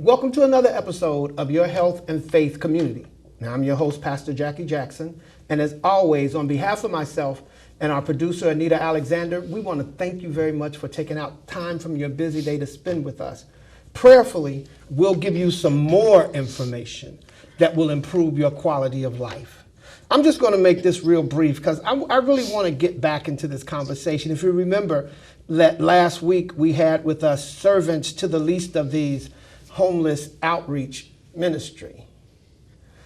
Welcome to another episode of Your Health and Faith Community. Now, I'm your host, Pastor Jackie Jackson, and as always, on behalf of myself and our producer, Anita Alexander, we want to thank you very much for taking out time from your busy day to spend with us. Prayerfully, we'll give you some more information that will improve your quality of life. I'm just going to make this real brief because I really want to get back into this conversation. If you remember that last week we had with us servants to the least of these homeless outreach ministry.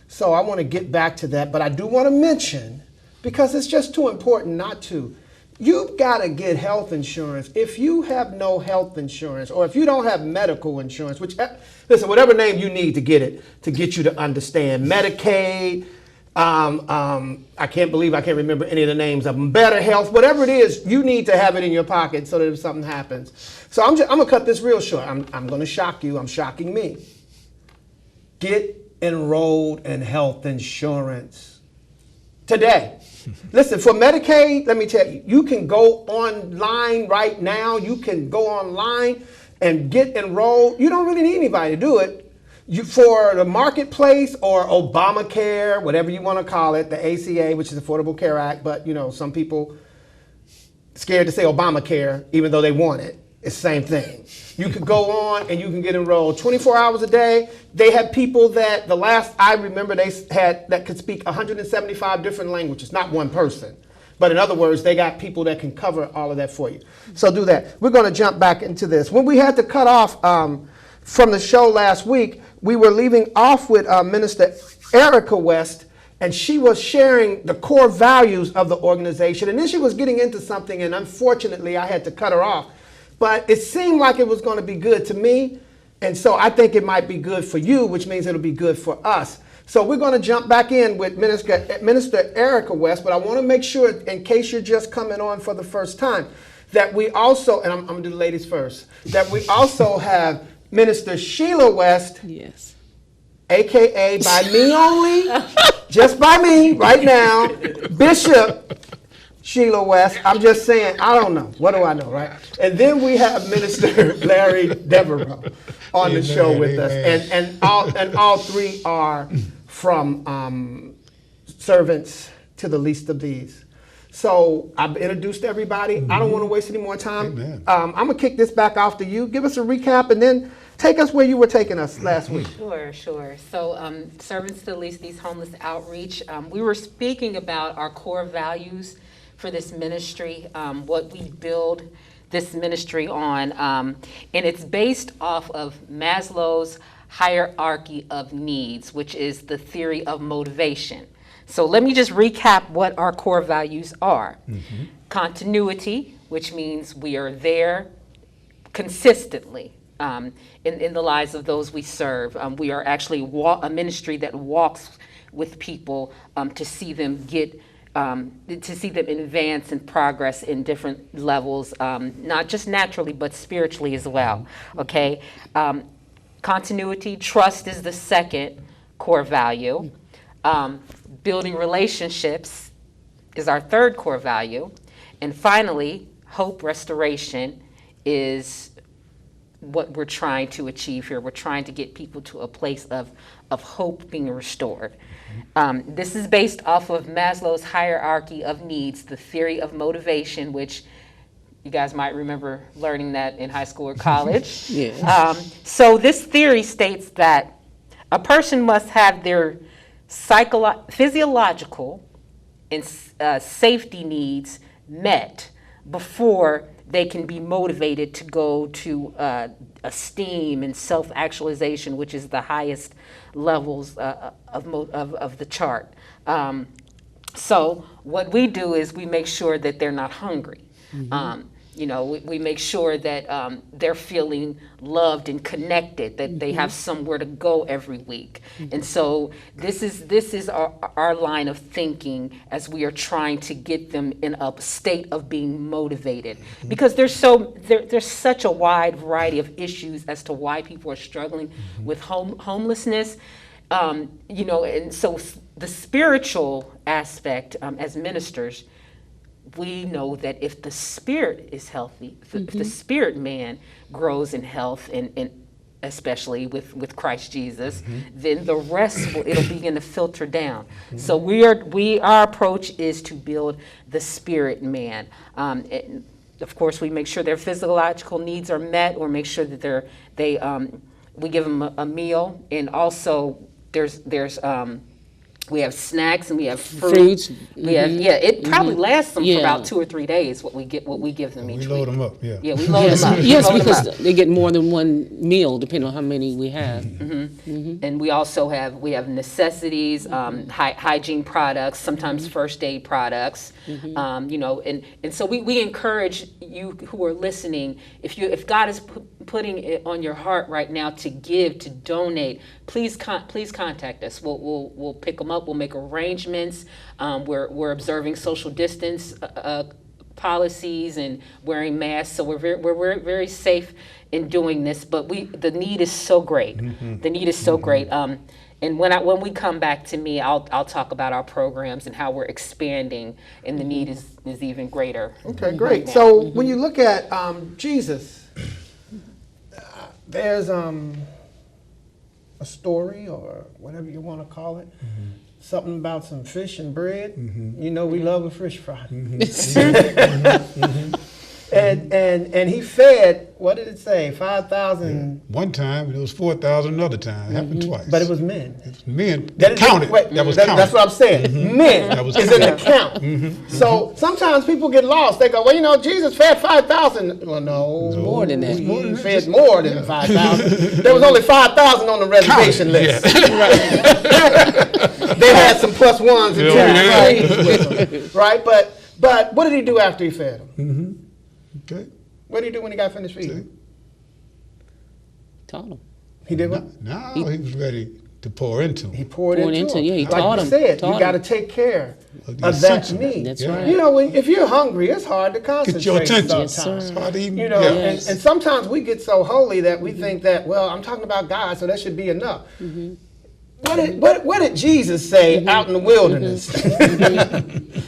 So I want to get back to that, but I do want to mention, because it's just too important not to, you've got to get health insurance. If you have no health insurance, or if you don't have medical insurance, which, listen, whatever name you need to get it, to get you to understand, Medicaid, I can't believe I can't remember any of the names of them, Better Health, whatever it is, you need to have it in your pocket so that if something happens. So I'm going to cut this real short. I'm going to shock you. I'm shocking me. Get enrolled in health insurance today. Listen, for Medicaid, let me tell you, you can go online right now. You can go online and get enrolled. You don't really need anybody to do it. For the marketplace or Obamacare, whatever you want to call it, the ACA, which is Affordable Care Act, but you know, some people scared to say Obamacare, even though they want it. It's the same thing. You could go on and you can get enrolled 24 hours a day. They had people that, the last I remember, they had that could speak 175 different languages, not one person. But in other words, they got people that can cover all of that for you. So do that. We're going to jump back into this. When we had to cut off from the show last week, we were leaving off with Minister Erica West, and she was sharing the core values of the organization. And then she was getting into something, and unfortunately, I had to cut her off. But it seemed like it was going to be good to me, and so I think it might be good for you, which means it'll be good for us. So we're going to jump back in with Minister Erica West, but I want to make sure, in case you're just coming on for the first time, that we also, and I'm going to do the ladies first, that we also have Minister Sheila West, yes, a.k.a. by me only, just by me right now, Bishop Sheila West. I'm just saying, I don't know. What do I know, right? And then we have Minister Larry Devereaux on the show with us. And all three are from servants to the least of these. So I've introduced everybody. I don't want to waste any more time. I'm going to kick this back off to you. Give us a recap and then take us where you were taking us last week. Sure. So servants to the least, these homeless outreach, we were speaking about our core values for this ministry, what we build this ministry on, and it's based off of Maslow's hierarchy of needs, which is the theory of motivation. So let me just recap what our core values are. Mm-hmm. Continuity, which means we are there consistently in the lives of those we serve. We are actually a ministry that walks with people to see them advance and progress in different levels, not just naturally, but spiritually as well, okay? Continuity, trust is the second core value. Building relationships is our third core value. And finally, hope restoration is what we're trying to achieve here. We're trying to get people to a place of hope being restored. This is based off of Maslow's hierarchy of needs, the theory of motivation, which you guys might remember learning that in high school or college. yes. So this theory states that a person must have their physiological and safety needs met before they can be motivated to go to esteem and self-actualization, which is the highest levels of the chart. So what we do is we make sure that they're not hungry. Mm-hmm. We make sure that they're feeling loved and connected, that they have somewhere to go every week. And so this is our line of thinking as we are trying to get them in a state of being motivated. Because there's such a wide variety of issues as to why people are struggling with homelessness. And so the spiritual aspect as ministers, we know that if the spirit is healthy, if the spirit man grows in health and especially with Christ Jesus, then the rest it'll begin to filter down. So our approach is to build the spirit man. And of course, we make sure their physiological needs are met, or make sure that we give them a meal, and also there's we have snacks and we have fruits. We have it probably lasts them for about 2 or 3 days. What we give them each week. We load them up. Yeah, we load them up. Yes, We load them because up. they get more than one meal depending on how many we have. And we also have necessities, hygiene products, sometimes first aid products, and so we encourage you who are listening, if God is putting it on your heart right now to give, to donate, please contact us. We'll pick them up. We'll make arrangements. We're observing social distance policies and wearing masks, so we're very safe in doing this. But the need is so great. The need is so great. And when we come back to me, I'll talk about our programs and how we're expanding, and the need is even greater. Okay, great. So when you look at Jesus, there's a story, or whatever you want to call it, something about some fish and bread. You know, we love a fish fry. And he fed, what did it say, 5,000? One time, it was 4,000 another time. It happened twice. But it was men. It was men that counted. That was counted. That's what I'm saying. Men That was is in the count. So sometimes people get lost. They go, well, Jesus fed 5,000. Well, no. More than that. He fed more than 5,000. There was only 5,000 on the reservation list. They had some plus ones and twos with them. Right? But what did he do after he fed them? Okay. What did he do when he got finished feeding? Taught them. He did what? Now he was ready to pour into He them. poured into him. Yeah, he like taught you him. said, Taught you got to him. take care Of the of that essential. need. That's Yeah. right. You know, if you're hungry, it's hard to concentrate. Get your attention. Yes, sir. sometimes. It's hard to even, You know, Yes. and sometimes we get so holy that we think that, well, I'm talking about God, so that should be enough. What did Jesus say out in the wilderness?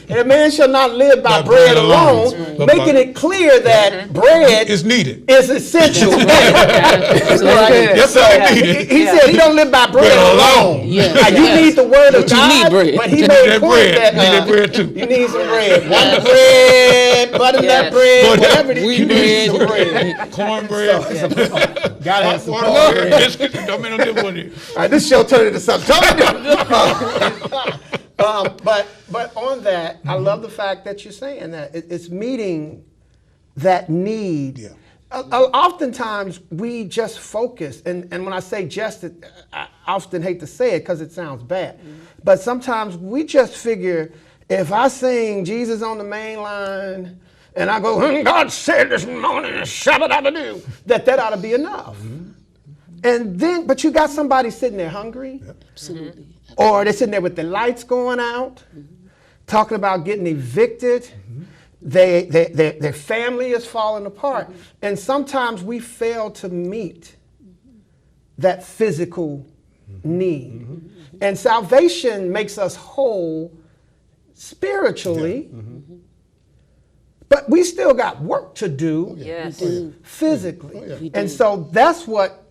And a man shall not live by bread alone, but making by- it clear that bread It's needed. is essential. That's Right? Yes, So I needed. he said he don't live by bread alone. Yes, Now, you yes. need the word of But you God, need bread. but he You made need a that point bread. that You need that bread, too. you need some bread. Wonder bread, butternut bread, Butter- whatever it is, wheat you need some bread. bread. Cornbread. Gotta have some Water, cornbread. biscuits. Don't mean no different with it. All right, this show turned into something totally different. But on that, I love the fact that you're saying that it's meeting that need. Yeah. Oftentimes we just focus, and when I say just, I often hate to say it because it sounds bad, but sometimes we just figure if I sing Jesus on the main line and I go, God said this morning, shabba-dabba-doo, that ought to be enough. And then, but you got somebody sitting there hungry, Absolutely. or they're sitting there with the lights going out, talking about getting evicted. Their family is falling apart. And sometimes we fail to meet that physical need. And salvation makes us whole spiritually, but we still got work to do Yes. physically. And so that's what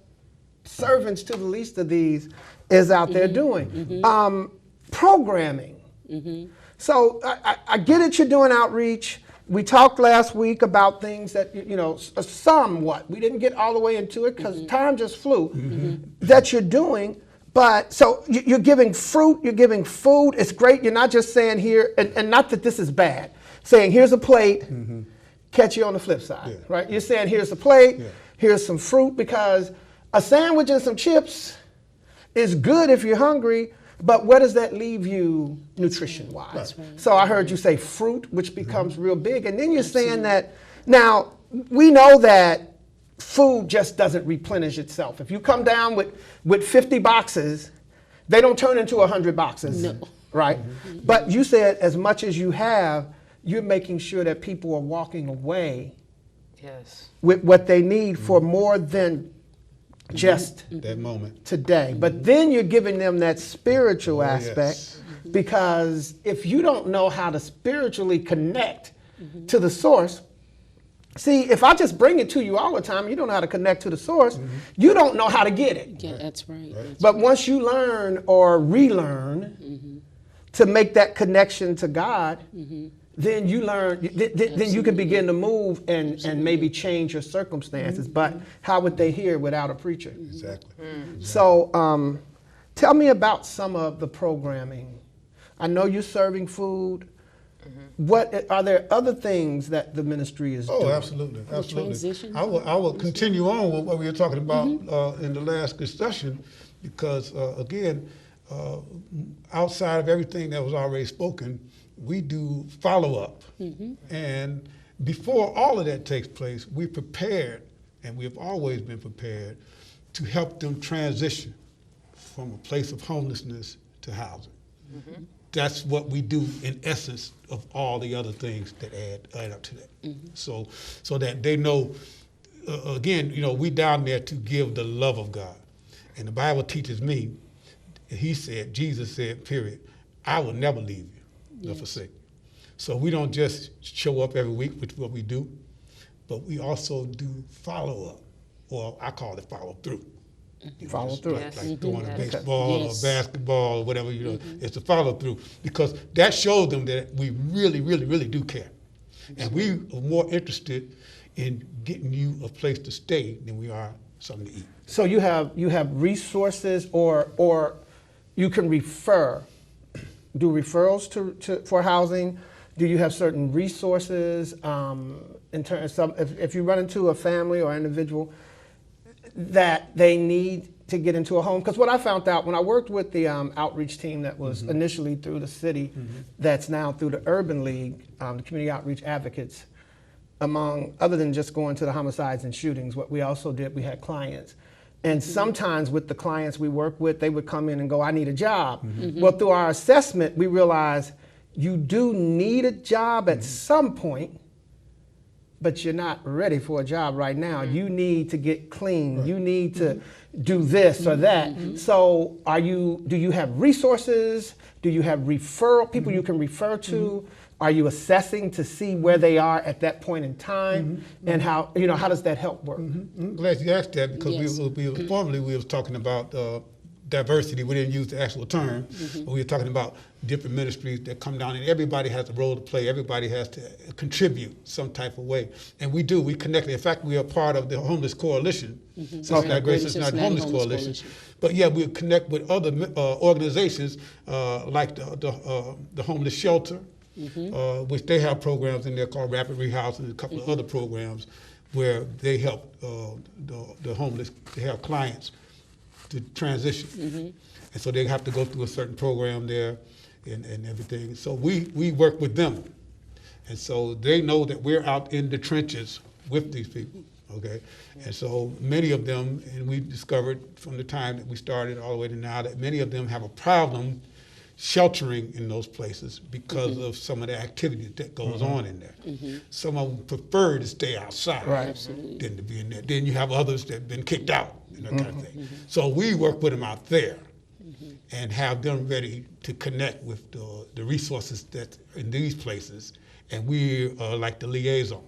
servants to the least of these is out there doing. Programming. So I get it, you're doing outreach. We talked last week about things that, somewhat. We didn't get all the way into it because time just flew, that you're doing. But so you're giving fruit, you're giving food. It's great. You're not just saying here, and not that this is bad, saying here's a plate, catch you on the flip side, right? You're saying here's a plate, here's some fruit, because a sandwich and some chips is good if you're hungry, but where does that leave you nutrition-wise? Right. So I heard you say fruit, which becomes real big. And then you're saying that, now, we know that food just doesn't replenish itself. If you come down with 50 boxes, they don't turn into 100 boxes, right? But you said as much as you have, you're making sure that people are walking away with what they need for more than just that moment today. But then you're giving them that spiritual aspect, because if you don't know how to spiritually connect to the source, See, if I just bring it to you all the time, you don't know how to connect to the source. You don't know how to get it. Yeah, that's right. That's But once you learn or relearn to make that connection to God, then you learn. Then you can begin to move and maybe change your circumstances. But how would they hear without a preacher? Exactly. So, tell me about some of the programming. I know you're serving food. What are there other things that the ministry is doing? Oh, absolutely, absolutely. transition? I will continue on with what we were talking about in the last discussion, because again, outside of everything that was already spoken, we do follow up, and before all of that takes place, we prepared, and we have always been prepared to help them transition from a place of homelessness to housing. That's what we do in essence of all the other things that add up to that. So that they know, again, we down there to give the love of God. And the Bible teaches me, Jesus said, period, I will never leave you nor forsake you. So we don't just show up every week, which is what we do, but we also do follow up, or I call it follow through. Follow through. Yes. Like throwing a Yes. baseball Yes. or basketball or whatever, it's the follow through, because that shows them that we really, really, really do care. And we are more interested in getting you a place to stay than we are something to eat. So you have resources, or you can refer. Do referrals for housing? Do you have certain resources in terms of if you run into a family or individual that they need to get into a home? Because what I found out when I worked with the outreach team that was initially through the city, that's now through the Urban League, the Community Outreach Advocates, other than just going to the homicides and shootings, what we also did, we had clients. And sometimes with the clients we work with, they would come in and go, I need a job. Well, through our assessment, we realized you do need a job at some point, but you're not ready for a job right now. You need to get clean. Right. You need to do this or that. So do you have resources? Do you have people you can refer to? Are you assessing to see where they are at that point in time? And how does that help work? I'm glad you asked that, because formerly we was talking about diversity. We didn't use the actual term, but we were talking about different ministries that come down, and everybody has a role to play. Everybody has to contribute some type of way, and we do. We connect. In fact, we are part of the Homeless Coalition, Cincinnati Greater Cincinnati Homeless Coalition. But yeah, we connect with other organizations like the Homeless Shelter, which they have programs in there called Rapid Rehousing, and a couple of other programs where they help the homeless. They have clients to transition, and so they have to go through a certain program there and everything. So we work with them, and so they know that we're out in the trenches with these people, okay? And so many of them, and we discovered from the time that we started all the way to now, that many of them have a problem sheltering in those places because of some of the activity that goes on in there. Some of them prefer to stay outside than to be in there. Then you have others that have been kicked out and that kind of thing. So we work with them out there and have them ready to connect with the resources that in these places, and we are like the liaison.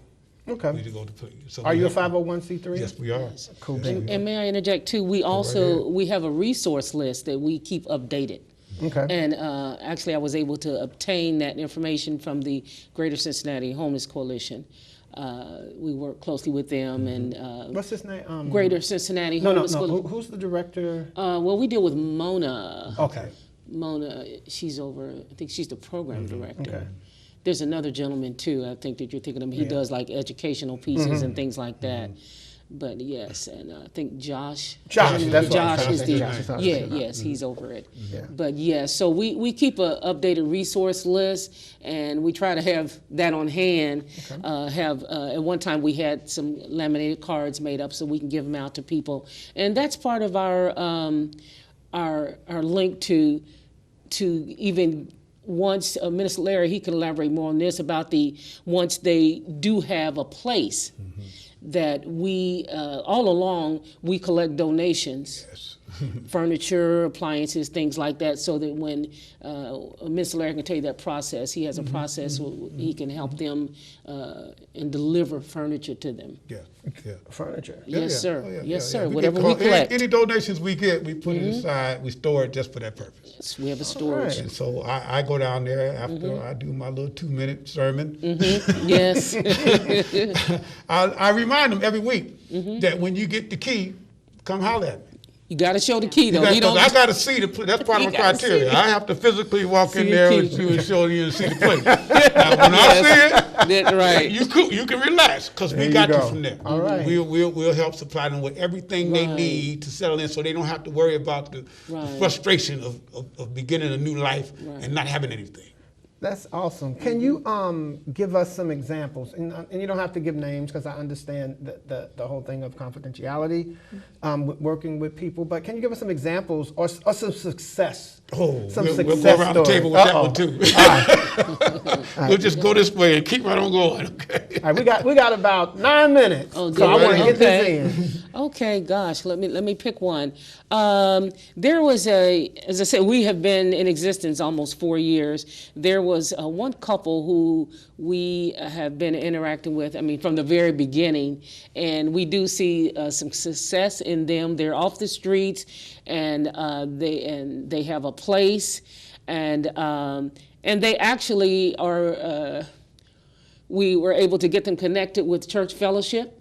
Okay. We go to place. So Are you a 501c3? Yes, we are. Cool. Yes, we are. And may I interject too? We also we have a resource list that we keep updated. Okay. And actually, I was able to obtain that information from the Greater Cincinnati Homeless Coalition. We work closely with them, and What's his name? Greater Cincinnati No. Homeless Coalition. Who's the director? Well, we deal with Mona. Okay. Mona, she's over. I think she's the program director. Okay. There's another gentleman too. I think that you're thinking of. He does like educational pieces and things like that. But yes, and I think Josh. Josh, that's what I was Josh trying is to the think. Josh is what I was thinking about. yes, he's over it. Yeah. But yes, so we keep a updated resource list, and we try to have that on hand. At one time we had some laminated cards made up so we can give them out to people, and that's part of our link to even. Once Minister Larry, he can elaborate more on this about once they do have a place that we all along we collect donations furniture, appliances, things like that, so that when Mr. Larry can tell you that process, he has a process where he can help them and deliver furniture to them. Yeah, yeah. Furniture. Yes, yeah. sir. Oh, yeah, Yes, yeah, sir. yeah. Whatever we collect. Any donations we get, we put it aside. We store it just for that purpose. Yes, we have a storage. And so I go down there after I do my little 2-minute sermon. Yes. I remind them every week that when you get the key, come holler at me. You got to show the key, though. I got to see the place. That's part of You my gotta see criteria. it. I have to physically walk See in the there key. with you and show you and see the place. Now, when I see it, That's right. you can relax because we There you got you go. from there. All right. We'll help supply them with everything they Right. need to settle in, so they don't have to worry about the Right. frustration of beginning a new life and not having anything. That's awesome. Can you give us some examples? And you don't have to give names because I understand the whole thing of confidentiality with working with people. But can you give us some examples or some success? Oh, Some we'll go success around the table with stories. that one too. We'll just go this way and keep right on going. Okay. All right, we got about 9 minutes, Oh, so I good. want to get Okay. this in. Okay, gosh, let me pick one. There was as I said, we have been in existence almost 4 years. There was one couple who we have been interacting with, I mean, from the very beginning, and we do see some success in them. They're off the streets, and they have a place, and they actually are. We were able to get them connected with church fellowship.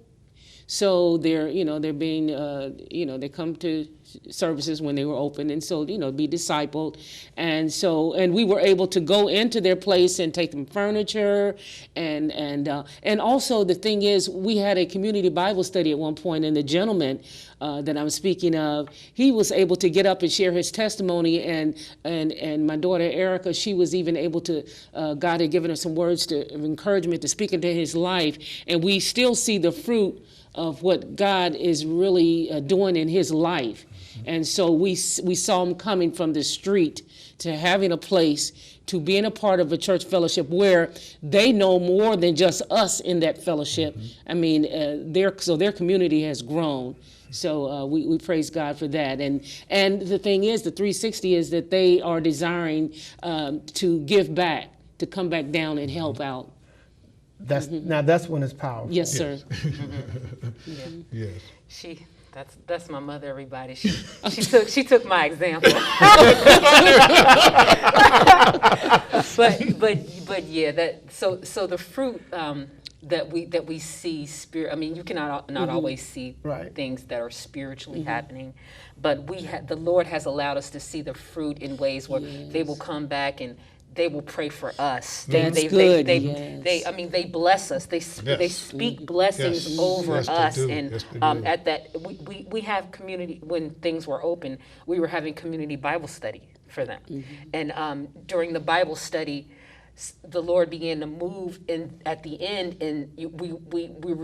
So they're being, they come to services when they were open, and so, be discipled. And we were able to go into their place and take them furniture. And also the thing is, we had a community Bible study at one point, and the gentleman that I'm speaking of, he was able to get up and share his testimony, and my daughter Erica, she was even able to, God had given her some words of encouragement to speak into his life, and we still see the fruit of what God is really doing in his life. And so we saw him coming from the street to having a place, to being a part of a church fellowship where they know more than just us in that fellowship. I mean, their community has grown. So we praise God for that. And the thing is, the 360 is that they are desiring to give back, to come back down and help out. Now that's when it's powerful. Yes, sir. Yes. That's my mother, everybody. She took my example. but yeah, so the fruit that we see spirit. I mean, you cannot not always see Right. things that are spiritually happening, but the Lord has allowed us to see the fruit in ways where they will come back and they will pray for us. That's good, yes. They bless us. They speak blessings Yes. over Yes, they us. do. And Yes, they do. at that, we have community, when things were open, we were having community Bible study for them. And during the Bible study, the Lord began to move at the end, and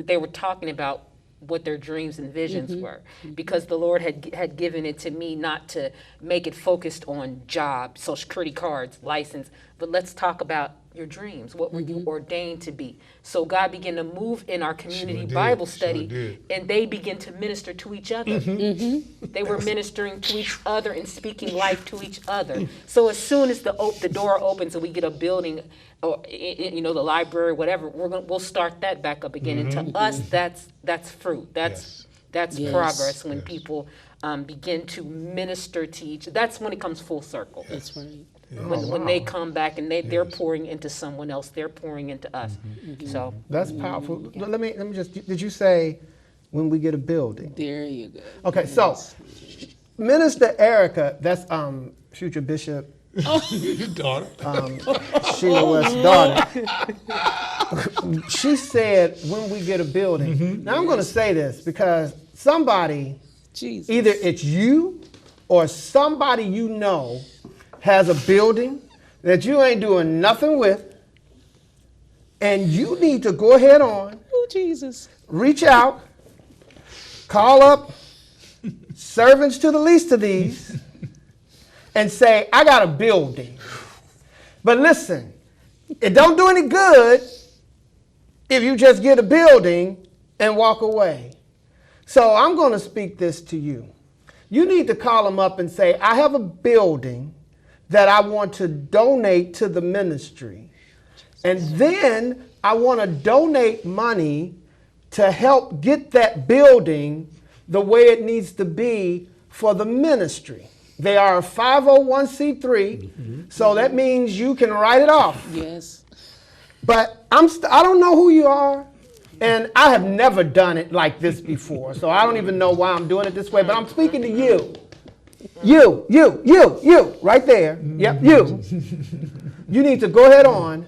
they were talking about what their dreams and visions were, because the Lord had given it to me not to make it focused on job, Social Security cards, license, but let's talk about your dreams. What were you ordained to be? So God began to move in our community Sure did. Bible Sure study, did. and they began to minister to each other. They were ministering to each other and speaking life to each other. So as soon as the door opens and we get a building, or the library, whatever, we'll start that back up again. And to us, that's fruit. That's Yes. progress when Yes. people begin to minister to each. That's when it comes full circle. That's right. When they come back and they're pouring into someone else, they're pouring into us. So That's powerful. Let me just. Did you say when we get a building? There you go. Okay, so Minister Erica, that's future Bishop Your daughter. Sheila West's daughter. She said when we get a building. Now I'm going to say this because somebody, Jesus. either it's you or somebody you know, has a building that you ain't doing nothing with, and you need to go ahead on, Oh, Jesus. reach out, call up servants to the least of these, and say, I got a building. But listen, it don't do any good if you just get a building and walk away. So I'm going to speak this to you. You need to call them up and say, I have a building that I want to donate to the ministry. And then I want to donate money to help get that building the way it needs to be for the ministry. They are a 501c3, so that means you can write it off. Yes. But I don't know who you are, and I have never done it like this before, so I don't even know why I'm doing it this way, but I'm speaking to you. You, right there. Yep, you. You need to go ahead on.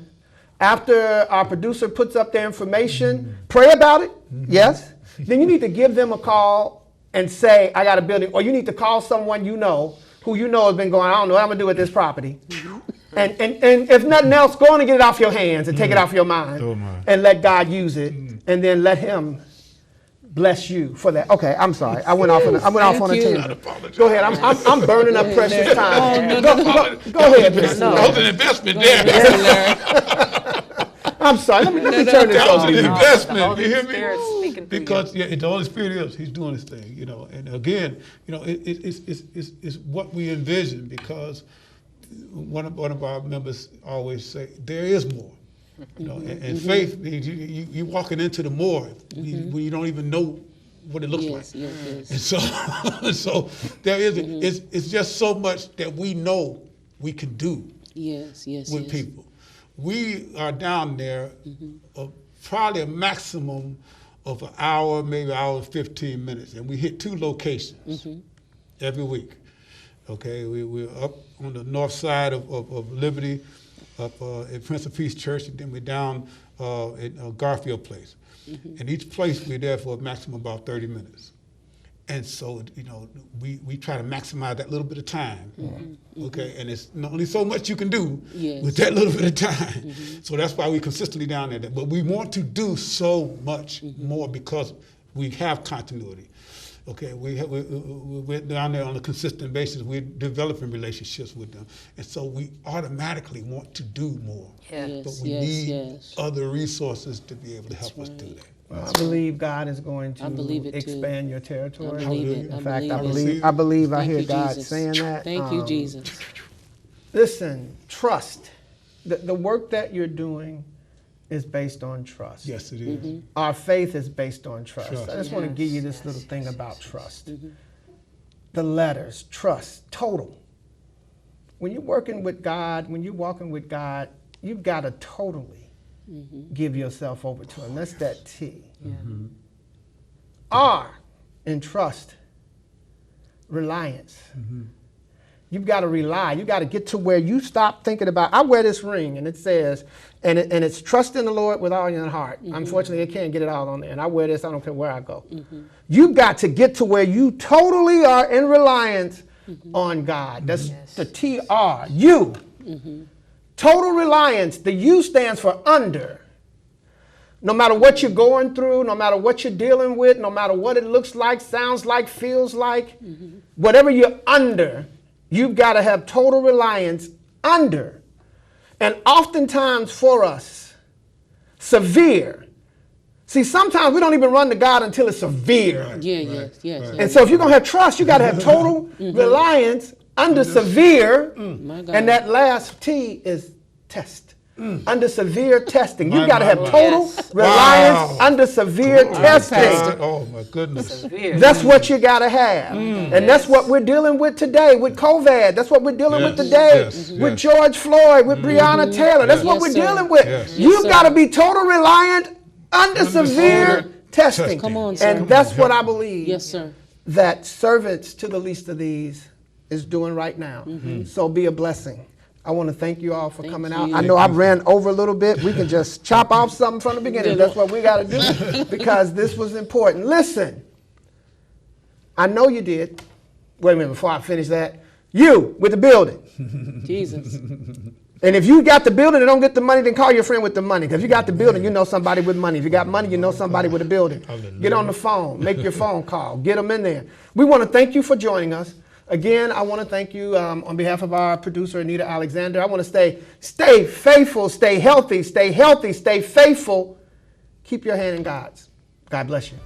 After our producer puts up their information, pray about it, yes. Then you need to give them a call and say, I got a building. Or you need to call someone you know, who you know has been going, I don't know what I'm going to do with this property. And if nothing else, go on and get it off your hands and take it off your mind. And let God use it. And then let him bless you for that. Okay, I'm sorry. I went off on a tangent. Go ahead. I'm burning up precious time. Go ahead, Mr. That was an investment there. I'm sorry. Let me turn this That was off. an investment. You hear Spirit's me? speaking through Because the Holy Spirit is. He's doing his thing. And again, it's what we envision. Because one of our members always say there is more. And faith means you walking into the more when you don't even know what it looks like. Yes. And so there is. It's just so much that we know we can do. Yes. With people. We are down there probably a maximum of an hour, maybe an hour and 15 minutes, and we hit 2 locations every week. Okay, we're up on the north side of Liberty, up at Prince of Peace Church, and then we're down at Garfield Place. And each place we're there for a maximum of about 30 minutes. And so, we try to maximize that little bit of time, okay? And it's not only so much you can do with that little bit of time. So that's why we're consistently down there. But we want to do so much more because we have continuity. Okay, we're down there on a consistent basis. We're developing relationships with them. And so we automatically want to do more. But we need other resources to be able to help us do that. Well, I believe God is going to expand your territory. In fact, I believe I hear God saying that. Thank you, Jesus. Listen, trust. The work that you're doing is based on trust. Yes, it is. Our faith is based on trust. I just want to give you this little thing about trust. The letters, trust, total. When you're working with God, when you're walking with God, you've got to totally give yourself over to him. That's that T. R in trust, reliance. You've got to rely. You've got to get to where you stop thinking about, I wear this ring and it says, and it's trust in the Lord with all your heart. Unfortunately, I can't get it all on there. And I wear this, I don't care where I go. You've got to get to where you totally are in reliance on God. That's the TR, you. Total reliance. The U stands for under. No matter what you're going through, no matter what you're dealing with, no matter what it looks like, sounds like, feels like, whatever you're under, you've got to have total reliance under. And oftentimes for us, severe. See, sometimes we don't even run to God until it's severe. Yes. And so if you're going to have trust, you got to have total reliance under severe. And that last T is test. Under severe testing. You've got to have total reliance under severe testing. Oh, my goodness. That's what you got to have. And that's what we're dealing with today with COVID. That's what we're dealing with today with George Floyd, with Breonna Taylor. That's what we're dealing with. You've got to be total reliant under severe testing. Come on, sir. And that's what I believe that servants to the least of these is doing right now. So be a blessing. I want to thank you all for coming out. I know I ran over a little bit. We can just chop off something from the beginning. That's what we got to do because this was important. Listen, I know you did. Wait a minute, before I finish that. You with the building. Jesus. And if you got the building and don't get the money, then call your friend with the money. Because if you got the building, you know somebody with money. If you got money, you know somebody with a building. Get on the phone. Make your phone call. Get them in there. We want to thank you for joining us. Again, I want to thank you on behalf of our producer, Anita Alexander. I want to stay faithful, stay healthy, stay faithful. Keep your hand in God's. God bless you.